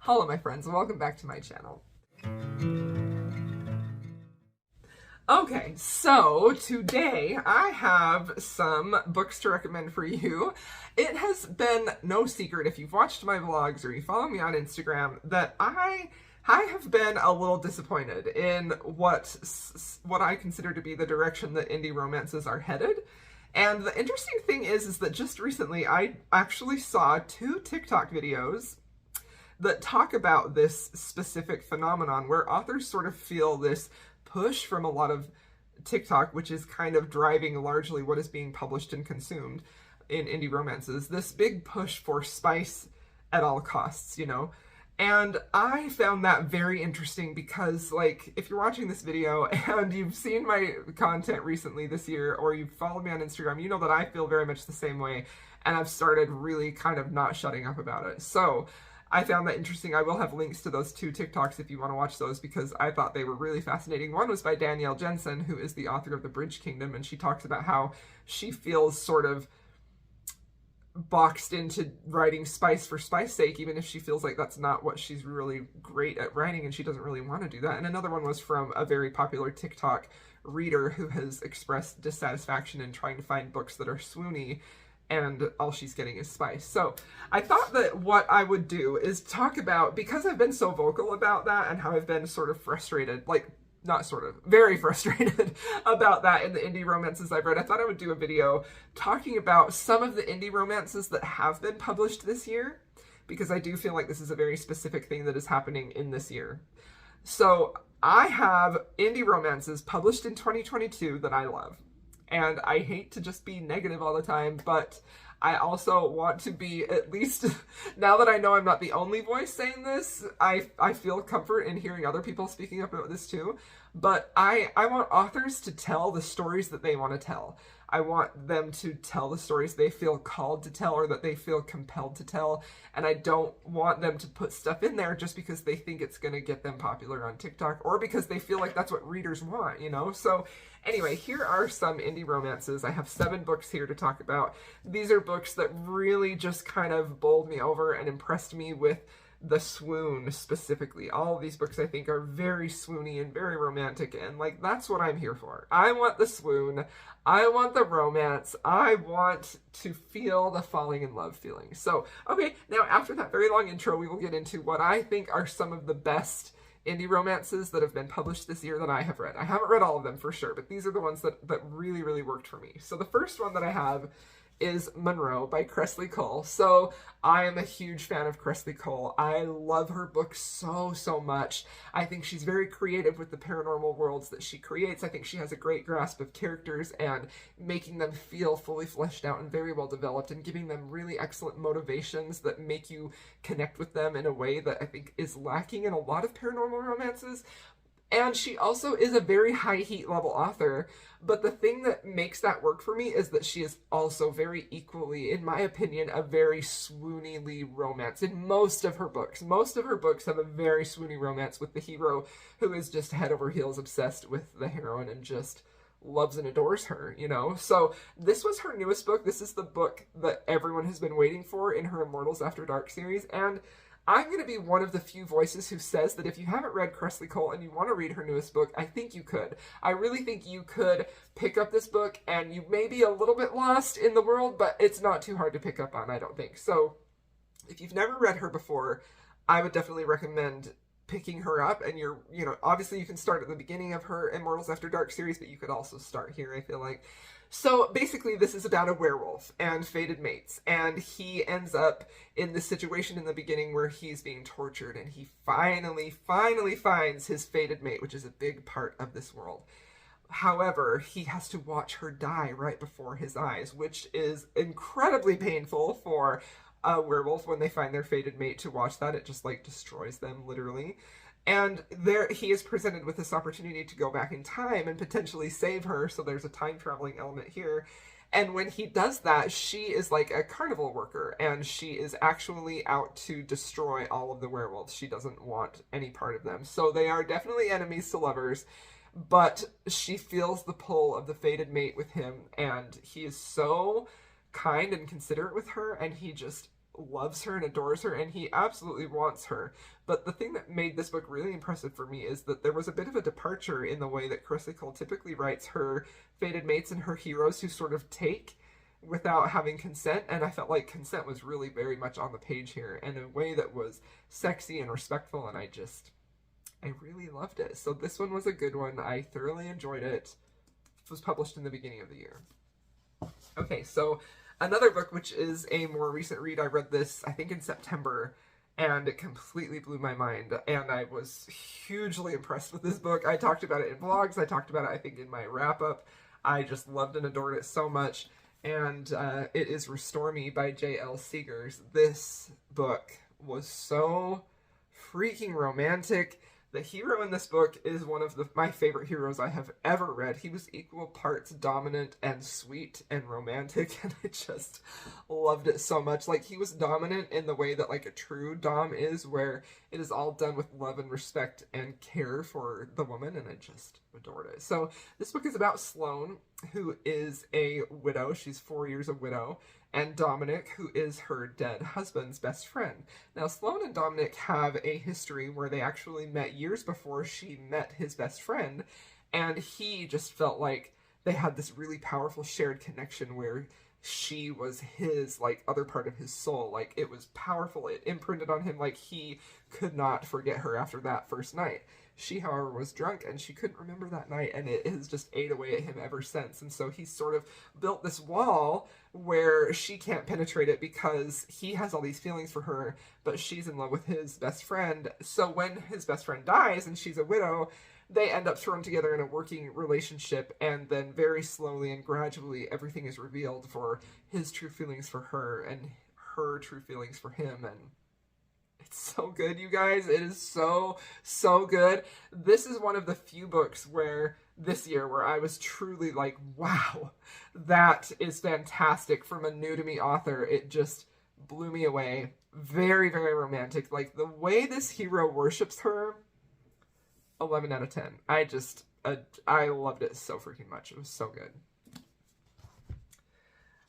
Hello my friends, and welcome back to my channel. Okay, so today I have some books to recommend for you. It has been no secret if you've watched my vlogs or you follow me on Instagram that I have been a little disappointed in what I consider to be the direction that indie romances are headed. And the interesting thing is that just recently I actually saw 2 TikTok videos that talk about this specific phenomenon where authors sort of feel this push from a lot of TikTok, which is kind of driving largely what is being published and consumed in indie romances, this big push for spice at all costs, you know? And I found that very interesting because, like, if you're watching this video and you've seen my content recently this year, or you've followed me on Instagram, you know that I feel very much the same way, and I've started really kind of not shutting up about it. So I found that interesting. I will have links to those 2 TikToks if you want to watch those because I thought they were really fascinating. One was by Danielle Jensen, who is the author of The Bridge Kingdom, and she talks about how she feels sort of boxed into writing spice for spice's sake, even if she feels like that's not what she's really great at writing and she doesn't really want to do that. And another one was from a very popular TikTok reader who has expressed dissatisfaction in trying to find books that are swoony and all she's getting is spice. So I thought that what I would do is talk about, because I've been so vocal about that and how I've been sort of frustrated, like not sort of, very frustrated about that in the indie romances I've read, I thought I would do a video talking about some of the indie romances that have been published this year, because I do feel like this is a very specific thing that is happening in this year. So I have indie romances published in 2022 that I love. And I hate to just be negative all the time, but I also want to be, at least now that I know I'm not the only voice saying this, I feel comfort in hearing other people speaking up about this too. But I want authors to tell the stories that they want to tell. I want them to tell the stories they feel called to tell or that they feel compelled to tell. And I don't want them to put stuff in there just because they think it's going to get them popular on TikTok or because they feel like that's what readers want, you know? So anyway, here are some indie romances. I have 7 books here to talk about. These are books that really just kind of bowled me over and impressed me with the swoon specifically. All of these books I think are very swoony and very romantic, and like that's what I'm here for. I want the swoon, I want the romance, I want to feel the falling in love feeling. So okay, now after that very long intro, we will get into what I think are some of the best indie romances that have been published this year that I have read. I haven't read all of them for sure, but these are the ones that really, really worked for me. So the first one that I have is Monroe by Kresley Cole. So I am a huge fan of Kresley Cole. I love her books so much. I think she's very creative with the paranormal worlds that she creates. I think she has a great grasp of characters and making them feel fully fleshed out and very well developed and giving them really excellent motivations that make you connect with them in a way that I think is lacking in a lot of paranormal romances. And she also is a very high heat level author, but the thing that makes that work for me is that she is also very equally, in my opinion, a very swoonily romance in most of her books. Most of her books have a very swoony romance with the hero who is just head over heels obsessed with the heroine and just loves and adores her, you know? So this was her newest book. This is the book that everyone has been waiting for in her Immortals After Dark series, and I'm going to be one of the few voices who says that if you haven't read Kresley Cole and you want to read her newest book, I think you could. I really think you could pick up this book and you may be a little bit lost in the world, but it's not too hard to pick up on, I don't think. So if you've never read her before, I would definitely recommend picking her up. And obviously you can start at the beginning of her Immortals After Dark series, but you could also start here, I feel like. So basically this is about a werewolf and fated mates, and he ends up in this situation in the beginning where he's being tortured, and he finally finds his fated mate, which is a big part of this world. However, he has to watch her die right before his eyes, which is incredibly painful for a werewolf when they find their fated mate to watch that. It just like destroys them literally. And there he is presented with this opportunity to go back in time and potentially save her, so there's a time traveling element here. And when he does that, she is like a carnival worker, and she is actually out to destroy all of the werewolves. She doesn't want any part of them. So they are definitely enemies to lovers, but she feels the pull of the fated mate with him, and he is so kind and considerate with her, and he just loves her and adores her, and he absolutely wants her. But the thing that made this book really impressive for me is that there was a bit of a departure in the way that Carissa Cole typically writes her fated mates and her heroes who sort of take without having consent, and I felt like consent was really very much on the page here in a way that was sexy and respectful, and I really loved it. So this one was a good one. I thoroughly enjoyed it. It was published in the beginning of the year. Okay, so another book, which is a more recent read, I read this, I think, in September, and it completely blew my mind, and I was hugely impressed with this book. I talked about it in vlogs, I talked about it, I think, in my wrap-up. I just loved and adored it so much, and it is Restore Me by J.L. Seegers. This book was so freaking romantic. The hero in this book is one of my favorite heroes I have ever read. He was equal parts dominant and sweet and romantic, and I just loved it so much. Like, he was dominant in the way that, like, a true dom is, where it is all done with love and respect and care for the woman, and I just adored it. So this book is about Sloane, who is a widow. She's 4 years a widow, and Dominic, who is her dead husband's best friend. Now, Sloane and Dominic have a history where they actually met years before she met his best friend, and he just felt like they had this really powerful shared connection where she was his, like, other part of his soul. Like, it was powerful. It imprinted on him. Like, he could not forget her after that first night. She, however, was drunk, and she couldn't remember that night, and it has just ate away at him ever since. And so he's sort of built this wall where she can't penetrate it because he has all these feelings for her, but she's in love with his best friend. So when his best friend dies and she's a widow, they end up thrown together in a working relationship, and then very slowly and gradually everything is revealed for his true feelings for her and her true feelings for him. And it's so good, you guys. It is so, so good. This is one of the few books this year where I was truly like, wow, that is fantastic from a new to me author. It just blew me away. Very, very romantic. Like, the way this hero worships her, 11 out of 10. I loved it so freaking much. It was so good.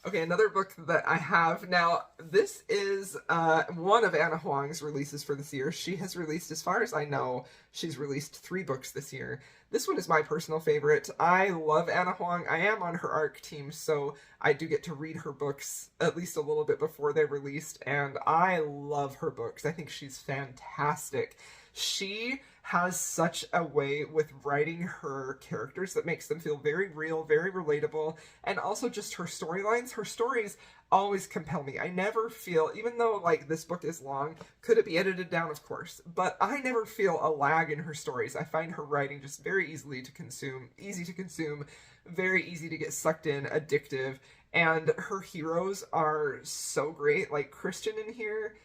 Okay, another book that I have. Now, this is one of Anna Huang's releases for this year. She has released, as far as I know, she's released 3 books this year. This one is my personal favorite. I love Anna Huang. I am on her ARC team, so I do get to read her books at least a little bit before they're released, and I love her books. I think she's fantastic. She has such a way with writing her characters that makes them feel very real, very relatable, and also just her storylines. Her stories always compel me. I never feel, even though, like, this book is long, could it be edited down? Of course, but I never feel a lag in her stories. I find her writing just very easy to consume, very easy to get sucked in, addictive, and her heroes are so great. Like, Christian in here,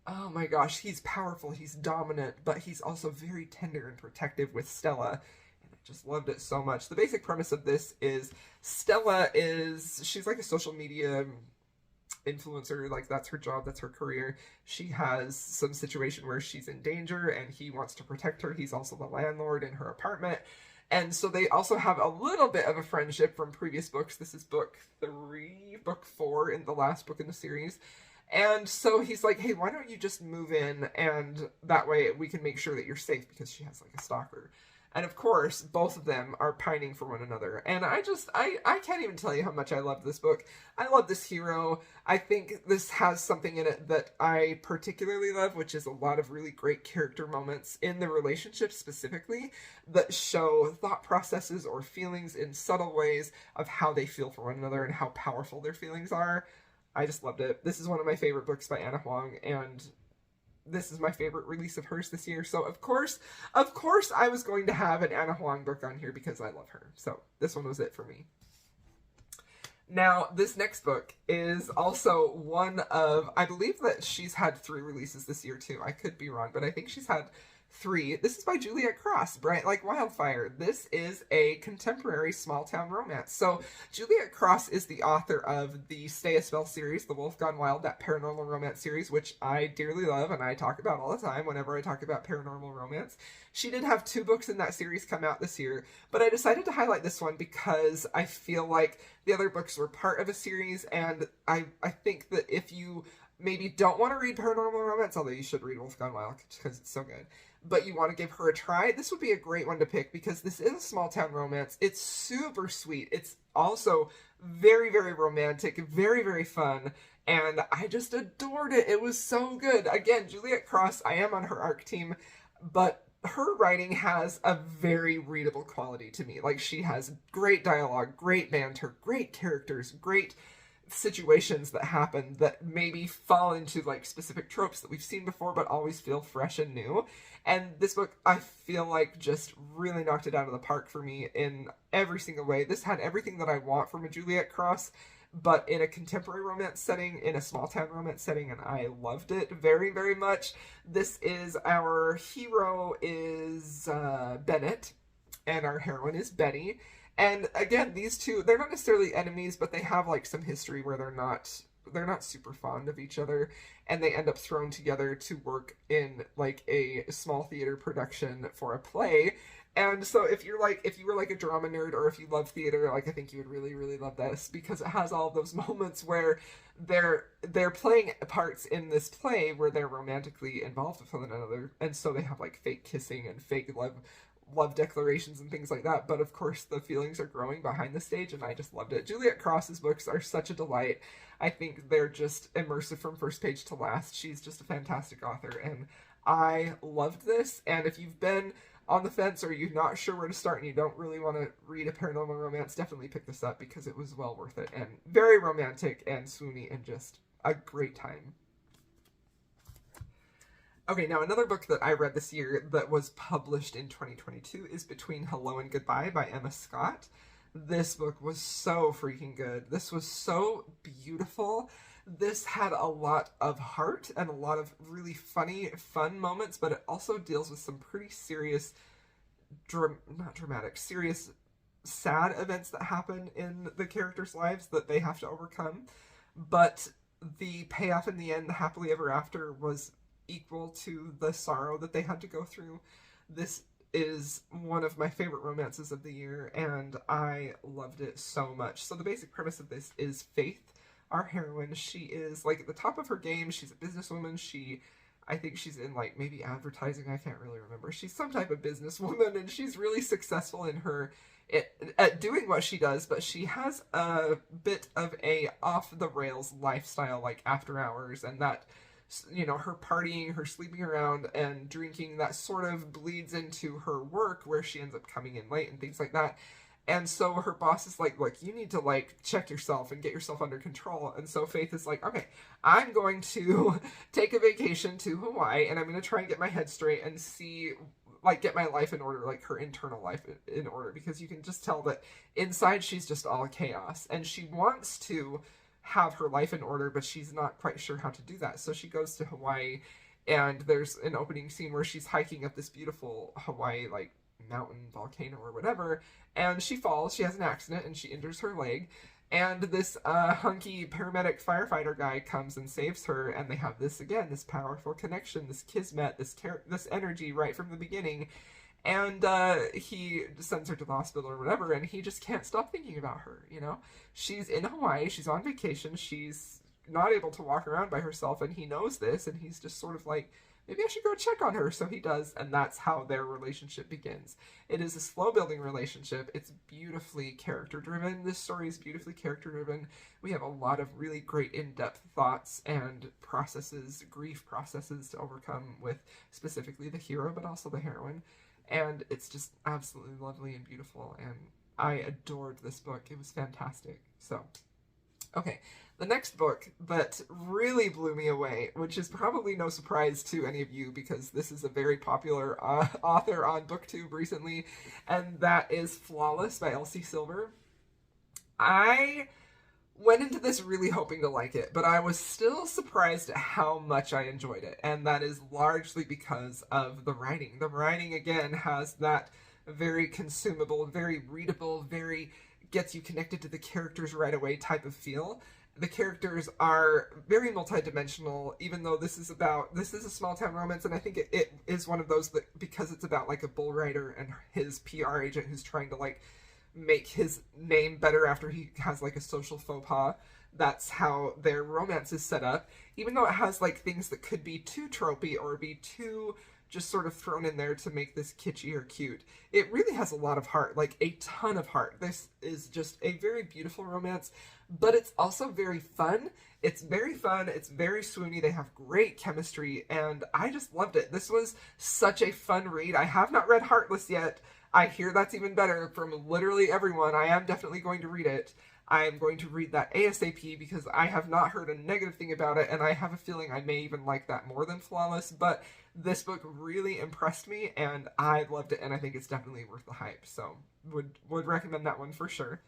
oh my gosh, he's powerful, he's dominant, but he's also very tender and protective with Stella, and I just loved it so much. The basic premise of this is Stella she's like a social media influencer, like, that's her job, that's her career. She has some situation where she's in danger, and he wants to protect her. He's also the landlord in her apartment, and so they also have a little bit of a friendship from previous books. This is book 4 in the last book in the series. And so he's like, hey, why don't you just move in, and that way we can make sure that you're safe, because she has, like, a stalker. And of course, both of them are pining for one another. And I can't even tell you how much I love this book. I love this hero. I think this has something in it that I particularly love, which is a lot of really great character moments in the relationship specifically that show thought processes or feelings in subtle ways of how they feel for one another and how powerful their feelings are. I just loved it. This is one of my favorite books by Anna Huang, and this is my favorite release of hers this year. So of course, I was going to have an Anna Huang book on here because I love her. So this one was it for me. Now, this next book is also one of, I believe that she's had 3 releases this year too. I could be wrong, but I think she's had 3. This is by Juliet Cross, Bright Like Wildfire. This is a contemporary small-town romance. So Juliet Cross is the author of the Stay a Spell series, The Wolf Gone Wild, that paranormal romance series, which I dearly love and I talk about all the time whenever I talk about paranormal romance. She did have 2 books in that series come out this year, but I decided to highlight this one because I feel like the other books were part of a series, and I think that if you maybe don't want to read paranormal romance, although you should read Wolf Gone Wild because it's so good, but you want to give her a try, this would be a great one to pick because this is a small town romance. It's super sweet. It's also very, very romantic, very, very fun, and I just adored it. It was so good. Again, Juliet Cross, I am on her ARC team, but her writing has a very readable quality to me. Like, she has great dialogue, great banter, great characters, great situations that happen that maybe fall into like specific tropes that we've seen before but always feel fresh and new. And this book, I feel like, just really knocked it out of the park for me in every single way. This had everything that I want from a Juliet Cross, but in a contemporary romance setting, in a small town romance setting, and I loved it very, very much. This is, our hero is Bennett, and our heroine is Betty. And again, these two, they're not necessarily enemies, but they have like some history where they're not super fond of each other, and they end up thrown together to work in like a small theater production for a play. And so if you were like a drama nerd, or if you love theater, like, I think you would really, really love this, because it has all of those moments where they're playing parts in this play where they're romantically involved with one another, and so they have like fake kissing and fake love declarations and things like that, but of course the feelings are growing behind the stage, and I just loved it. Juliet Cross's books are such a delight. I think they're just immersive from first page to last. She's just a fantastic author, and I loved this. And if you've been on the fence, or you're not sure where to start and you don't really want to read a paranormal romance, definitely pick this up because it was well worth it, and very romantic and swoony and just a great time. Okay, now another book that I read this year that was published in 2022 is Between Hello and Goodbye by Emma Scott. This book was so freaking good. This was so beautiful. This had a lot of heart and a lot of really funny, fun moments, but it also deals with some pretty serious, serious, sad events that happen in the characters' lives that they have to overcome. But the payoff in the end, the happily ever after, was equal to the sorrow that they had to go through. This is one of my favorite romances of the year, and I loved it so much. So the basic premise of this is Faith, our heroine. She is like at the top of her game. She's a businesswoman. I think she's in like maybe advertising. I can't really remember. She's some type of businesswoman, and she's really successful in at doing what she does, but she has a bit of a off the rails lifestyle, like after hours, and that, you know, her partying, her sleeping around and drinking, that sort of bleeds into her work where she ends up coming in late and things like that. And so her boss is like, look, you need to like check yourself and get yourself under control. And so Faith is like, okay, I'm going to take a vacation to Hawaii, and I'm going to try and get my head straight and see, like, get my life in order, like her internal life in order, because you can just tell that inside she's just all chaos, and she wants to have her life in order, but she's not quite sure how to do that. So she goes to Hawaii, and there's an opening scene where she's hiking up this beautiful Hawaii, like, mountain, volcano, or whatever, and she falls. She has an accident, and she injures her leg, and this hunky paramedic firefighter guy comes and saves her, and they have this powerful connection, this kismet, this energy right from the beginning. And he sends her to the hospital or whatever, and he just can't stop thinking about her, you know? She's in Hawaii, she's on vacation, she's not able to walk around by herself, and he knows this, and he's just sort of like, maybe I should go check on her. So he does, and that's how their relationship begins. It is a slow-building relationship. It's beautifully character-driven. This story is beautifully character-driven. We have a lot of really great in-depth thoughts and processes, grief processes to overcome with specifically the hero, but also the heroine. And it's just absolutely lovely and beautiful, and I adored this book. It was fantastic. So, okay, the next book that really blew me away, which is probably no surprise to any of you because this is a very popular author on BookTube recently, and that is Flawless by Elsie Silver. I went into this really hoping to like it, but I was still surprised at how much I enjoyed it, and that is largely because of the writing. The writing, again, has that very consumable, very readable, very gets you connected to the characters right away type of feel. The characters are very multidimensional, even though this is a small town romance, and I think it is one of those that, because it's about like a bull rider and his PR agent who's trying to like make his name better after he has like a social faux pas, that's how their romance is set up, even though it has like things that could be too tropey or be too just sort of thrown in there to make this kitschy or cute. It really has a lot of heart, like a ton of heart. This is just a very beautiful romance, but it's also very fun. It's very fun, it's very swoony, they have great chemistry, and I just loved it. This was such a fun read. I have not read Heartless yet. I hear that's even better from literally everyone. I am definitely going to read it. I am going to read that ASAP because I have not heard a negative thing about it, and I have a feeling I may even like that more than Flawless, but this book really impressed me, and I loved it, and I think it's definitely worth the hype, so would recommend that one for sure.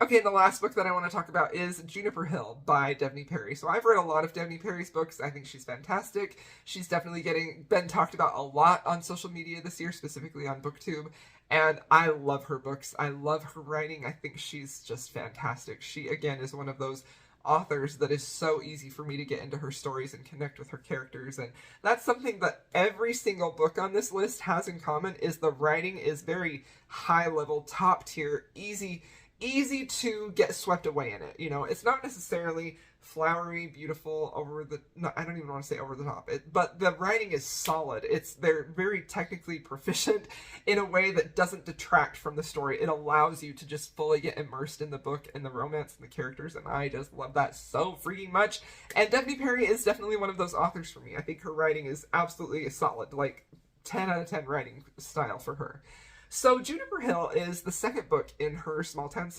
Okay, the last book that I want to talk about is Juniper Hill by Devney Perry. So I've read a lot of Devney Perry's books. I think she's fantastic. She's definitely been talked about a lot on social media this year, specifically on BookTube. And I love her books. I love her writing. I think she's just fantastic. She, again, is one of those authors that is so easy for me to get into her stories and connect with her characters, and that's something that every single book on this list has in common, is the writing is very high level, top tier, easy to get swept away in it. You know, it's not necessarily flowery, beautiful, I don't even want to say over the top, but the writing is solid. They're very technically proficient in a way that doesn't detract from the story. It allows you to just fully get immersed in the book and the romance and the characters, and I just love that so freaking much. And Devney Perry is definitely one of those authors for me. I think her writing is absolutely solid, like 10 out of 10 writing style for her. So Juniper Hill is the second book in her small town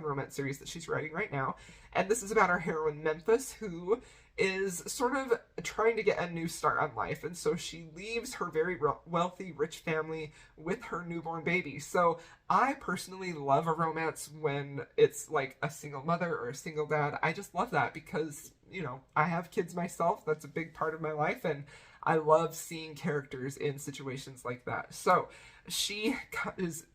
romance series that she's writing right now. And this is about our heroine Memphis, who is sort of trying to get a new start on life. And so she leaves her very wealthy, rich family with her newborn baby. So I personally love a romance when it's like a single mother or a single dad. I just love that because, you know, I have kids myself. That's a big part of my life. And I love seeing characters in situations like that. So she is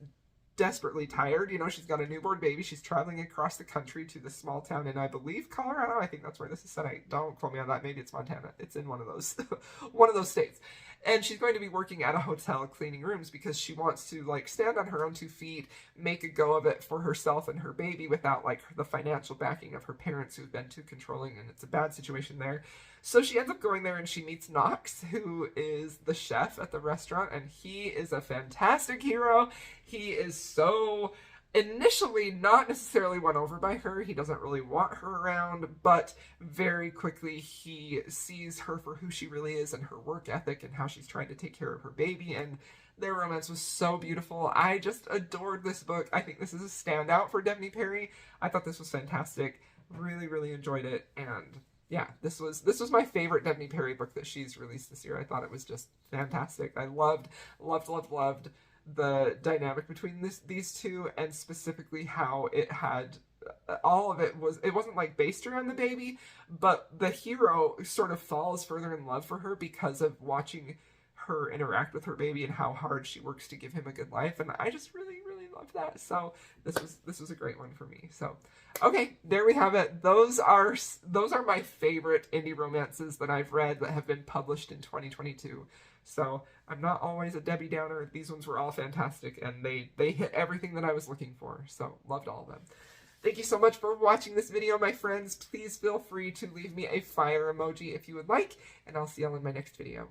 desperately tired. You know, she's got a newborn baby. She's traveling across the country to this small town in, I believe, Colorado. I think that's where this is set. Don't quote me on that. Maybe it's Montana. It's in one of those, one of those states. And she's going to be working at a hotel cleaning rooms because she wants to like stand on her own 2 feet, make a go of it for herself and her baby without like the financial backing of her parents who've been too controlling, and it's a bad situation there. So she ends up going there and she meets Knox, who is the chef at the restaurant, and he is a fantastic hero. He is so initially not necessarily won over by her. He doesn't really want her around, but very quickly he sees her for who she really is and her work ethic and how she's trying to take care of her baby, and their romance was so beautiful. I just adored this book. I think this is a standout for Devney Perry. I thought this was fantastic. Really, really enjoyed it, and yeah, this was my favorite Devney Perry book that she's released this year. I thought it was just fantastic. I loved the dynamic between these two, and specifically how it had all of it wasn't like based around the baby, but the hero sort of falls further in love for her because of watching her interact with her baby and how hard she works to give him a good life, and I just really love that. So this was a great one for me. So okay, there we have it. Those are my favorite indie romances that I've read that have been published in 2022. So I'm not always a Debbie Downer. These ones were all fantastic, and they hit everything that I was looking for. So loved all of them. Thank you so much for watching this video, my friends. Please feel free to leave me a fire emoji if you would like, and I'll see y'all in my next video.